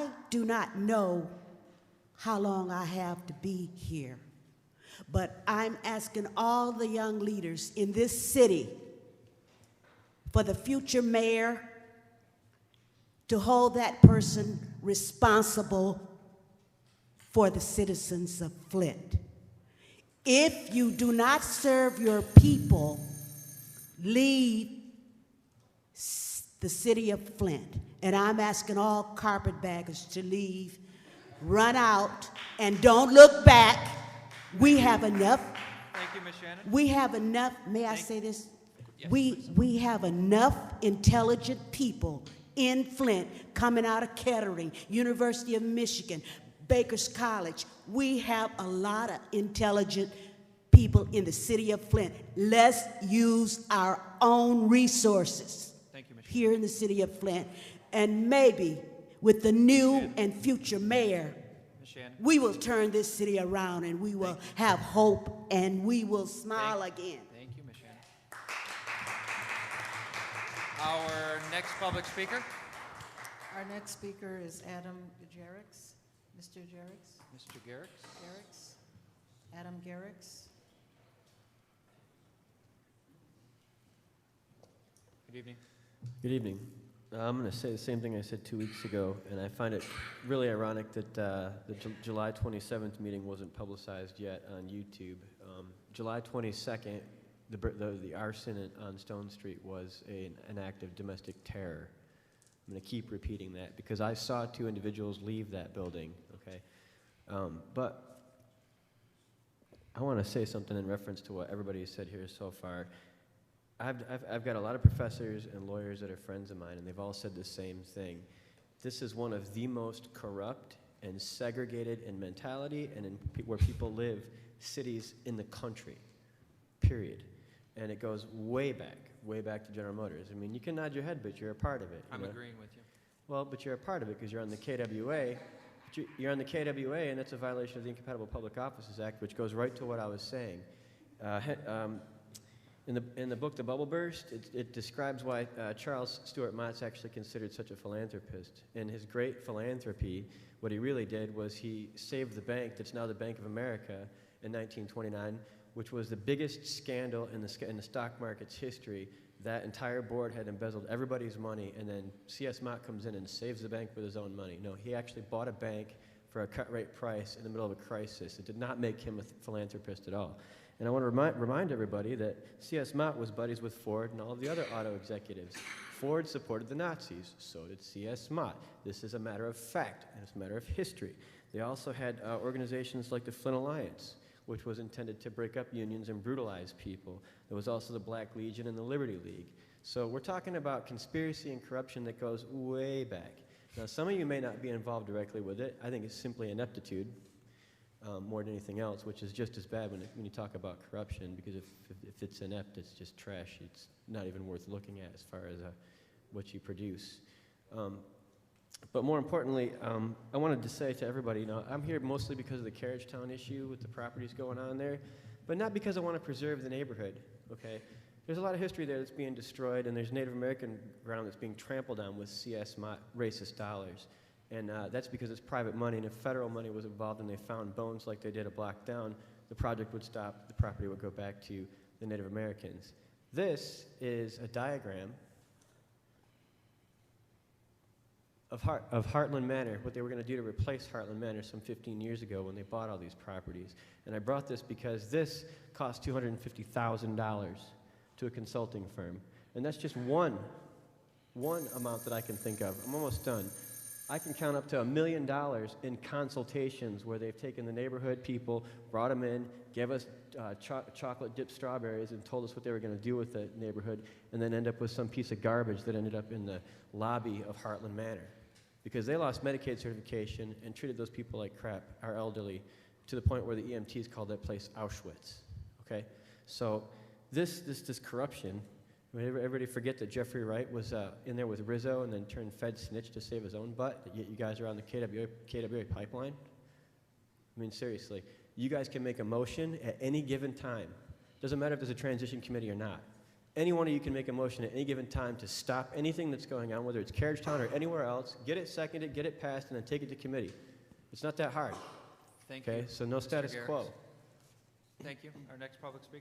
I do not know how long I have to be here, but I'm asking all the young leaders in this city, for the future mayor, to hold that person responsible for the citizens of Flint. If you do not serve your people, leave the city of Flint. And I'm asking all carpetbaggers to leave, run out, and don't look back. We have enough. Thank you, Ms. Shannon. We have enough, may I say this? Yes, We have enough intelligent people in Flint coming out of Kettering, University of Michigan, Baker's College. We have a lot of intelligent people in the city of Flint. Let's use our own resources. Thank you, Ms. Here in the city of Flint. And maybe with the new and future mayor, Ms. Shannon. we will turn this city around and we will have hope and we will smile again. Thank you, Ms. Shannon. Our next public speaker. Our next speaker is Adam Garrix. Mr. Garrix? Mr. Garrix. Garrix? Adam Garrix? Good evening. Good evening. I'm going to say the same thing I said 2 weeks ago, and I find it really ironic that the July 27th meeting wasn't publicized yet on YouTube. July 22nd, the arson on Stone Street was an act of domestic terror. I'm going to keep repeating that because I saw 2 individuals leave that building, okay? But I want to say something in reference to what everybody has said here so far. I've got a lot of professors and lawyers that are friends of mine, and they've all said the same thing. This is one of the most corrupt and segregated in mentality and where people live cities in the country, period. And it goes way back to General Motors. I mean, you can nod your head, but you're a part of it. I'm agreeing with you. Well, but you're a part of it because you're on the KWA. You're on the KWA, and that's a violation of the Incompatible Public Offices Act, which goes right to what I was saying. In the book, The Bubble Burst, it describes why Charles Stuart Mott's actually considered such a philanthropist. And his great philanthropy, what he really did was he saved the bank that's now the Bank of America in 1929, which was the biggest scandal in the stock market's history. That entire board had embezzled everybody's money, and then C.S. Mott comes in and saves the bank with his own money. No, he actually bought a bank for a cut-rate price in the middle of a crisis. It did not make him a philanthropist at all. And I want to remind everybody that C.S. Mott was buddies with Ford and all of the other auto executives. Ford supported the Nazis, so did C.S. Mott. This is a matter of fact, and it's a matter of history. They also had organizations like the Flint Alliance, which was intended to break up unions and brutalize people. There was also the Black Legion and the Liberty League. So we're talking about conspiracy and corruption that goes way back. Now, some of you may not be involved directly with it. I think it's simply ineptitude more than anything else, which is just as bad when you talk about corruption, because if it's inept, it's just trash. It's not even worth looking at as far as what you produce. But more importantly, I wanted to say to everybody, you know, I'm here mostly because of the Carriagetown issue with the properties going on there, but not because I want to preserve the neighborhood, okay? There's a lot of history there that's being destroyed, and there's Native American ground that's being trampled on with C.S. Mott racist dollars. And that's because it's private money, and if federal money was involved and they found bones like they did a block down, the project would stop, the property would go back to the Native Americans. This is a diagram of Heartland Manor, what they were going to do to replace Heartland Manor some 15 years ago when they bought all these properties. And I brought this because this cost $250,000 to a consulting firm. And that's just one amount that I can think of. I'm almost done. I can count up to $1 million in consultations where they've taken the neighborhood people, brought them in, gave us chocolate dipped strawberries and told us what they were going to do with the neighborhood, and then end up with some piece of garbage that ended up in the lobby of Heartland Manor. Because they lost Medicaid certification and treated those people like crap, our elderly, to the point where the EMTs called that place Auschwitz, okay? So this corruption, everybody forget that Jeffrey Wright was in there with Rizzo and then turned Fed snitch to save his own butt, yet you guys are on the KWA pipeline? I mean, seriously, you guys can make a motion at any given time. Doesn't matter if there's a transition committee or not. Any one of you can make a motion at any given time to stop anything that's going on, whether it's Carriagetown or anywhere else, get it seconded, get it passed, and then take it to committee. It's not that hard, Thank you. okay? So no Mr. status Garrix. quo. Thank you. Our next public speaker.